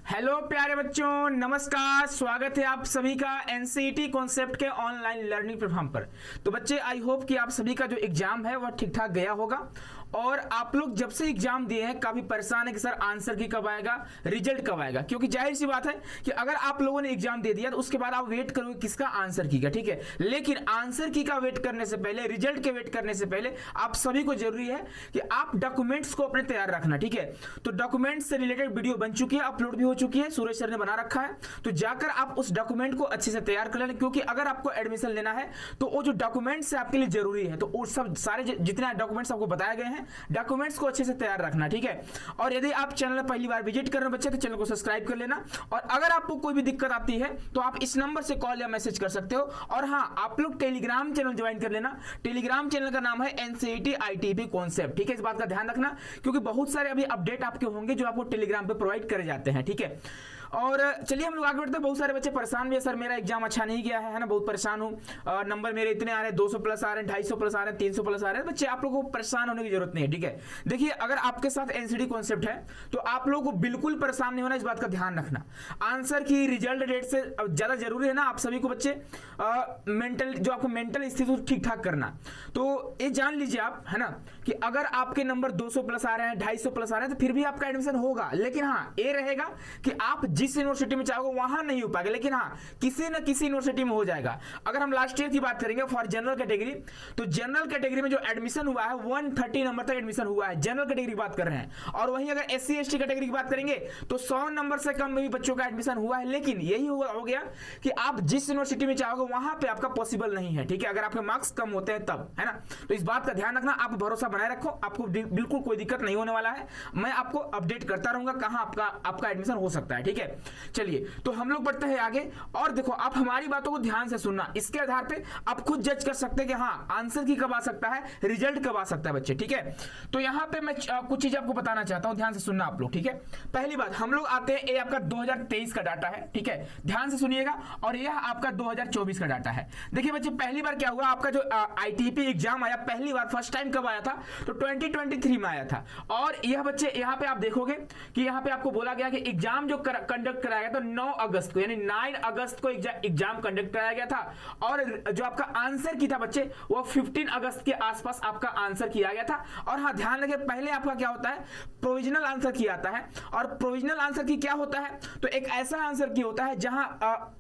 Hello प्यारे बच्चों, नमस्कार। स्वागत है आप सभी का एनसीईटी कॉन्सेप्ट के ऑनलाइन लर्निंग प्लेटफॉर्म पर। तो बच्चे, आई होप कि आप सभी का जो एग्जाम है वह ठीक ठाक गया होगा और आप लोग जब से एग्जाम दिए हैं काफी परेशान है कि सर आंसर की कब आएगा, रिजल्ट कब आएगा। क्योंकि जाहिर सी बात है कि अगर आप लोगों ने एग्जाम दे दिया तो उसके बाद आप वेट करोगे किसका, आंसर की का। ठीक है, लेकिन आंसर की का वेट करने से पहले, रिजल्ट के वेट करने से पहले आप सभी को जरूरी है कि आप डॉक्यूमेंट्स को अपने तैयार रखना। ठीक है, तो डॉक्यूमेंट्स से रिलेटेड वीडियो बन चुकी है, अपलोड भी हो चुकी है, सूरज सर ने बना रखा है। तो जाकर आप उस डॉक्यूमेंट को अच्छे से तैयार कर लेना, क्योंकि अगर आपको एडमिशन लेना है तो वो जो डॉक्यूमेंट्स है आपके लिए जरूरी है। तो वो सब सारे जितने डॉक्यूमेंट्स आपको बताए गए हैं, डॉक्यूमेंट्स को अच्छे से तैयार रखना। ठीक है, और यदि आप चैनल पहली बार विजिट कर रहे हो बच्चे तो चैनल को सब्सक्राइब कर लेना। और अगर आपको कोई भी दिक्कत आती है तो आप इस नंबर से कॉल या मैसेज कर सकते हो। और हाँ, आप लोग टेलीग्राम चैनल ज्वाइन कर लेना। टेलीग्राम चैनल का नाम है एनसीईटी आईटीपी कॉन्सेप्ट। ठीक है, इस बात का ध्यान रखना, क्योंकि बहुत सारे अभी अपडेट आपके होंगे जो आपको टेलीग्राम पे प्रोवाइड करे जाते हैं। ठीक है, और चलिए हम लोग आगे बढ़ते हैं। बहुत सारे बच्चे परेशान भी है, सर मेरा एग्जाम अच्छा नहीं गया है ना, बहुत परेशान हूँ, नंबर मेरे इतने आ रहे हैं, 200 प्लस आ रहे हैं, 250 प्लस आ रहे हैं, 300 प्लस आ रहे हैं। बच्चे, आप लोगों को परेशान होने की जरूरत नहीं है। ठीक है, देखिए, अगर आपके साथ एनसीईटी कॉन्सेप्ट है तो आप लोगों को बिल्कुल परेशान नहीं होना, इस बात का ध्यान रखना। आंसर की रिजल्ट डेट से ज्यादा जरूरी है ना आप सभी को बच्चे मेंटल, जो आपको मेंटल स्थिति ठीक ठाक करना। तो ये जान लीजिए आप, है ना, कि अगर आपके नंबर 200 प्लस आ रहे हैं, 250 प्लस आ रहे हैं तो फिर भी आपका एडमिशन होगा। लेकिन हाँ, ये रहेगा कि आप जिस यूनिवर्सिटी में चाहोगे वहां नहीं हो पाएगा, लेकिन हाँ, किसी न किसी यूनिवर्सिटी में हो जाएगा। अगर हम लास्ट ईयर की बात करेंगे फॉर जनरल कैटेगरी, तो जनरल कैटेगरी में जो एडमिशन हुआ है 130 नंबर तक एडमिशन हुआ है, जनरल कैटेगरी की बात कर रहे हैं। और वहीं अगर एससी एसटी कैटेगरी की बात करेंगे तो 100 नंबर से कम में भी बच्चों का एडमिशन हुआ है। लेकिन यही हो गया कि आप जिस यूनिवर्सिटी में चाहोगे वहां पे आपका पॉसिबल नहीं है। ठीक है, अगर आपके मार्क्स कम होते हैं तब, है ना। तो इस बात का ध्यान रखना, आप भरोसा बनाए रखो, आपको बिल्कुल कोई दिक्कत नहीं होने वाला है। मैं आपको अपडेट करता रहूंगा कहां आपका एडमिशन हो सकता है। ठीक है, चलिए तो हम लोग बढ़ते हैं आगे। और देखो, आप हमारी बातों को ध्यान से सुनना, इसके आधार पे आप खुद जज कर सकते हैं कि हाँ, आंसर की कब आ सकता है, रिजल्ट कब आ सकता है बच्चे। ठीक है, तो यहां पे मैं कुछ चीज आपको बताना चाहता हूं, ध्यान से सुनना आप लोग। ठीक है, पहली बात, हम लोग आते हैं, ये आपका 2023 का डाटा है। ठीक है, ध्यान से सुनिएगा। और यह आपका 2024 का डाटा है। देखिए बच्चे, पहली बार क्या हुआ, आपका जो आईटीपी एग्जाम आया पहली बार, फर्स्ट टाइम कब आया था, तो 2023 में आया था। और यह बच्चे, यहां पे आप देखोगे कि यहां पे आपको बोला गया कि एग्जाम जो कंडक्ट कराया गया तो 9 अगस्त को, यानी 9 अगस्त को एग्जाम कंडक्ट कराया गया था। और जो आपका आंसर की था बच्चे, वो 15 अगस्त के आसपास आपका आंसर किया गया था। और हाँ, ध्यान रखिए, पहले आपका क्या होता है, प्रोविजनल आंसर की आता है। और प्रोविजनल आंसर की क्या होता है, तो एक ऐसा आंसर की होता है जहां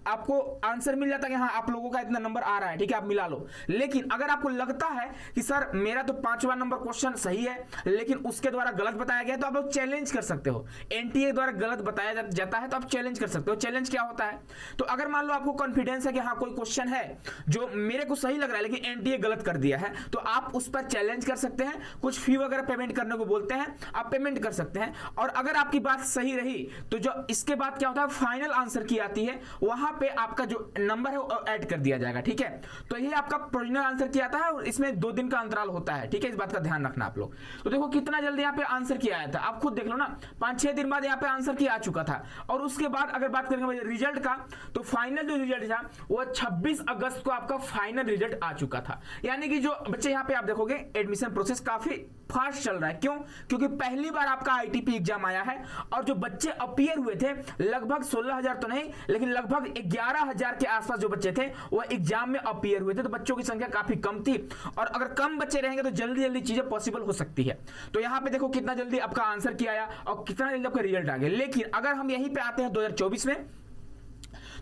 आपको आंसर मिल जाता है कि हाँ, आप लोगों का इतना नंबर आ रहा है। ठीक है, आप मिला लो। लेकिन अगर आपको लगता है कि सर मेरा तो 5वां नंबर क्वेश्चन सही है लेकिन उसके द्वारा गलत बताया गया, तो आप लोग चैलेंज कर सकते हो। एनटीए द्वारा गलत बताया जाता है तो आप चैलेंज कर सकते हो। चैलेंज क्या होता है, तो अगर मान लो आपको कॉन्फिडेंस है कि हाँ, कोई क्वेश्चन है जो मेरे को सही लग रहा है लेकिन एनटीए गलत कर दिया है, तो आप उस पर चैलेंज कर सकते हैं। कुछ फी वगैरह पेमेंट करने को बोलते हैं, आप पेमेंट कर सकते हैं। और अगर आपकी बात सही रही तो जो इसके बाद क्या होता है, फाइनल आंसर की आती है, वहां पे आपका जो नंबर है वो ऐड कर दिया जाएगा। ठीक है, तो ये आपका प्रोविजनल आंसर की आता है और इसमें 2 दिन का अंतराल होता है। ठीक है, इस बात का ध्यान रखना आप लोग। तो देखो कितना जल्दी यहाँ पे आंसर की आया था, आप खुद देख लो ना, 5-6 दिन बाद यहाँ पे आंसर की आ चुका था। और उसके बाद अगर बात करेंगे रिजल्ट का, तो फाइनल जो रिजल्ट था वो 26 अगस्त को आपका फाइनल रिजल्ट आ चुका था। यानी कि जो बच्चे यहाँ पे आप देखोगे एडमिशन प्रोसेस काफी फास्ट चल रहा है। क्यों? क्योंकि पहली बार आपका आईटीपी एग्जाम आया है और जो बच्चे अपीयर हुए थे, लगभग 16,000 तो नहीं लेकिन लगभग 11,000 के आसपास जो बच्चे थे वो एग्जाम में अपीयर हुए थे। तो बच्चों की संख्या काफी कम थी और अगर कम बच्चे रहेंगे तो जल्दी जल्दी चीजें पॉसिबल हो सकती है। तो यहाँ पे देखो कितना जल्दी आपका आंसर किया आया और कितना जल्दी आपका रिजल्ट आ गया। लेकिन अगर हम यहीं पे आते हैं 2024 में,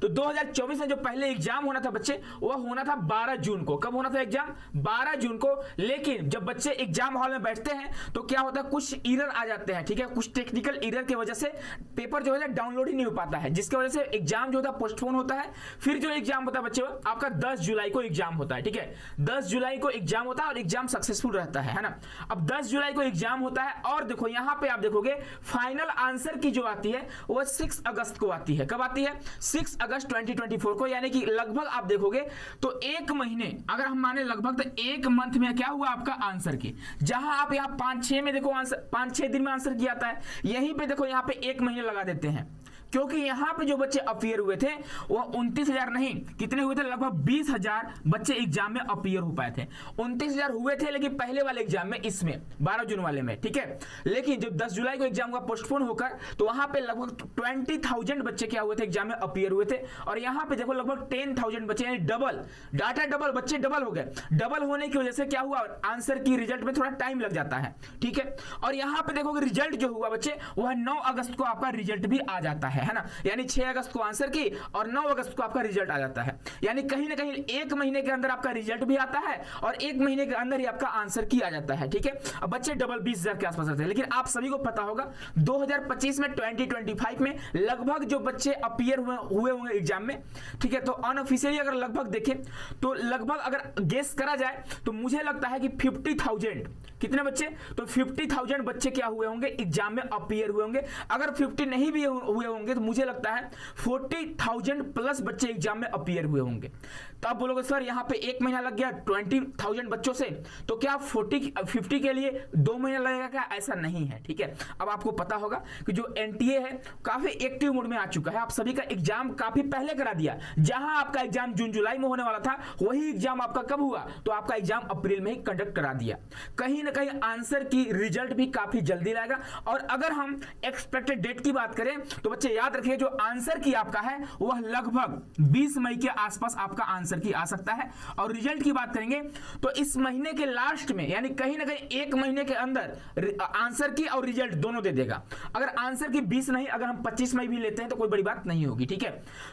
तो 2024 में जो पहले एग्जाम होना था बच्चे, वह होना था 12 जून को। कब होना था एग्जाम? 12 जून को। लेकिन जब बच्चे एग्जाम हॉल में बैठते हैं तो क्या होता है, कुछ एरर आ जाते हैं। ठीक है, कुछ टेक्निकल एरर की वजह से पेपर जो है डाउनलोड ही नहीं हो पाता है, जिसकी वजह से एग्जाम जो होता है पोस्टपोन होता है। फिर जो एग्जाम होता है बच्चे, आपका 10 जुलाई को एग्जाम होता है। ठीक है, 10 जुलाई को एग्जाम होता है और एग्जाम सक्सेसफुल रहता है ना। अब 10 जुलाई को एग्जाम होता है और देखो यहां पे आप देखोगे फाइनल आंसर की जो आती है वह 6 अगस्त को आती है। कब आती है? 6 अगस्त 2024 को। यानी कि लगभग आप देखोगे तो 1 महीने, अगर हम माने लगभग, तो 1 मंथ में क्या हुआ आपका आंसर की। जहां आप यहां 5-6 में देखो आंसर, 5-6 दिन में आंसर किया आता है, यहीं पे देखो यहां पे 1 महीने लगा देते हैं। क्योंकि यहाँ पे जो बच्चे अपीयर हुए थे वह 29,000 नहीं, कितने हुए थे, लगभग 20,000 बच्चे एग्जाम में अपीयर हो पाए थे। 29,000 हुए थे लेकिन पहले वाले एग्जाम में, इसमें 12 जून वाले में, ठीक है। लेकिन जब 10 जुलाई को एग्जाम हुआ पोस्टपोन होकर, तो वहां पे लगभग 20,000 बच्चे क्या हुए थे, एग्जाम में अपीयर हुए थे। और यहाँ पे देखो लगभग 10,000 बच्चे, यानी डबल डाटा, डबल बच्चे डबल हो गए। डबल होने की वजह से क्या हुआ, आंसर की रिजल्ट में थोड़ा टाइम लग जाता है, ठीक है। और यहाँ पे देखो रिजल्ट जो हुआ बच्चे, वह 9 अगस्त को आपका रिजल्ट भी आ जाता है ना, यानी 6 अगस्त को आंसर की और 9 अगस्त को आपका रिजल्ट आ जाता है। यानी कहीं ना कहीं एक महीने के अंदर आपका रिजल्ट भी आता है और एक महीने के अंदर ही आपका आंसर की आ जाता है, ठीक है। अब बच्चे डबल 20,000 के आसपास रहते हैं। लेकिन आप सभी को पता होगा 2025 में 2025 में लगभग जो बच्चे अपीयर हुए होंगे एग्जाम में, ठीक है। तो अनऑफिशियली अगर लगभग देखें तो लगभग अगर गेस करा जाए तो मुझे लगता है कि 50,000, कितने बच्चे, तो 50,000 बच्चे क्या हुए होंगे, एग्जाम में अपीयर हुए होंगे। अगर 50 नहीं भी हुए होंगे तो मुझे लगता है 40,000 प्लस बच्चे एग्जाम में अपीयर हुए होंगे। तो आप बोलोगे सर यहाँ पे एक महीना लग गया 20,000 बच्चों से, तो क्या 50 के लिए 2 महीना लगेगा क्या, ऐसा नहीं है, ठीक है। अब आपको पता होगा कि जो एनटीए है काफी एक्टिव मोड में आ चुका है। आप सभी का एग्जाम काफी पहले करा दिया। जहां आपका एग्जाम जून जुलाई में होने वाला था, वही एग्जाम आपका कब हुआ, तो आपका एग्जाम अप्रैल में ही कंडक्ट करा दिया। कहीं ना कहीं आंसर की रिजल्ट भी काफी जल्दी लाएगा। और अगर हम एक्सपेक्टेड डेट की बात करें तो बच्चे याद रखिए, जो आंसर की आपका है वह लगभग 20 मई के आसपास आपका आंसर की आ सकता है। और रिजल्ट की बात करेंगे तो इस महीने के लास्ट में, यानी कहीं ना कहीं एक महीने के अंदर आंसर की और रिजल्ट दोनों दे देगा। अगर आंसर की 20 नहीं, अगर हम 25 मई भी लेते हैं तो कोई बड़ी बात नहीं होगी, ठीक है।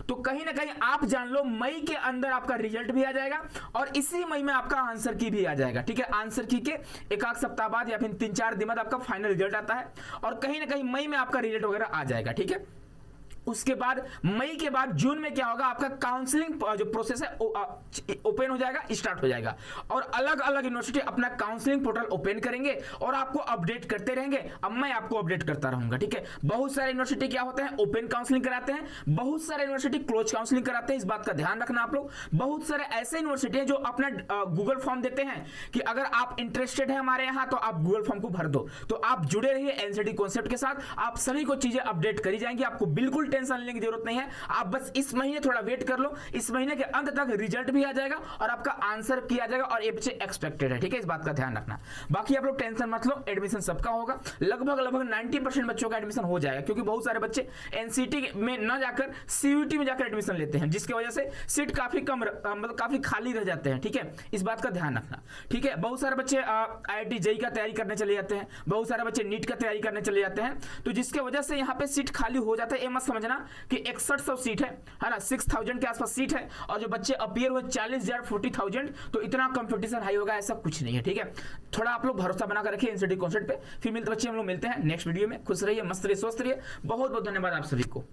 तो कहीं ना कहीं आप जान लो मई के अंदर आपका रिजल्ट भी आ जाएगा और इसी मई में आपका आंसर की भी आ जाएगा, ठीक है। आंसर की के एक आध सप्ताह बाद या फिर 3-4 दिन बाद आपका फाइनल रिजल्ट आता है और कहीं ना कहीं मई में आपका रिजल्ट वगैरह आ जाएगा, ठीक है। उसके बाद मई के बाद जून में क्या होगा, आपका काउंसलिंग जो प्रोसेस है ओपन हो जाएगा, स्टार्ट हो जाएगा। और अलग अलग यूनिवर्सिटी अपना काउंसलिंग पोर्टल ओपन करेंगे और आपको अपडेट करते रहेंगे। अब मैं आपको अपडेट करता रहूंगा, ठीक है। बहुत सारे यूनिवर्सिटी क्या होते हैं, ओपन काउंसलिंग कराते हैं, बहुत सारे यूनिवर्सिटी क्लोज काउंसलिंग कराते हैं। इस बात का ध्यान रखना आप लोग। बहुत सारे ऐसे यूनिवर्सिटी हैं जो अपना गूगल फॉर्म देते हैं कि अगर आप इंटरेस्टेड है हमारे यहाँ तो आप गूगल फॉर्म को भर दो। तो आप जुड़े रहिए एनसीईआरटी कॉन्सेप्ट के साथ, आप सभी को चीजें अपडेट करी जाएंगी। आपको बिल्कुल टेंशन लेने की जरूरत नहीं है। आप बस इस महीने थोड़ा वेट कर लो, इस महीने के अंत तक रिजल्ट भी आ जाएगा और आपका आंसर किया जाएगा और ये बच्चे एक्सपेक्टेड है, ठीक है। इस बात का ध्यान रखना। बाकी आप लोग टेंशन मत लो, एडमिशन सबका होगा। लगभग 90% बच्चों का एडमिशन हो जाएगा, क्योंकि बहुत सारे बच्चे एनसीईआरटी में न जाकर सीयूईटी में जाकर एडमिशन लेते हैं, जिसकी वजह से सीट काफी कम, मतलब काफी खाली रह जाते हैं, ठीक है। इस बात का ध्यान रखना, ठीक है। बहुत सारे बच्चे IIT जेईई का तैयारी करने चले जाते हैं, बहुत सारे बच्चे नीट का तैयारी करने चले जाते हैं, तो जिसके वजह से यहाँ पे सीट खाली हो जाता है। ये मत समझना कि 6100 सीट है ना, 6000 के आसपास सीट है और जो बच्चे अपीयर हुए 40,000 40,000, तो इतना कंपटीशन हाई होगा ऐसा कुछ नहीं है, ठीक है। थोड़ा आप लोग भरोसा बनाकर रखिए एनसीईआरटी कॉन्सेप्ट पे। फिर मिलते बच्चे हम लोग मिलते हैं नेक्स्ट वीडियो में। खुश रहिए, मस्त रहिए, स्वस्थ रहिए। बहुत बहुत धन्यवाद आप सभी को।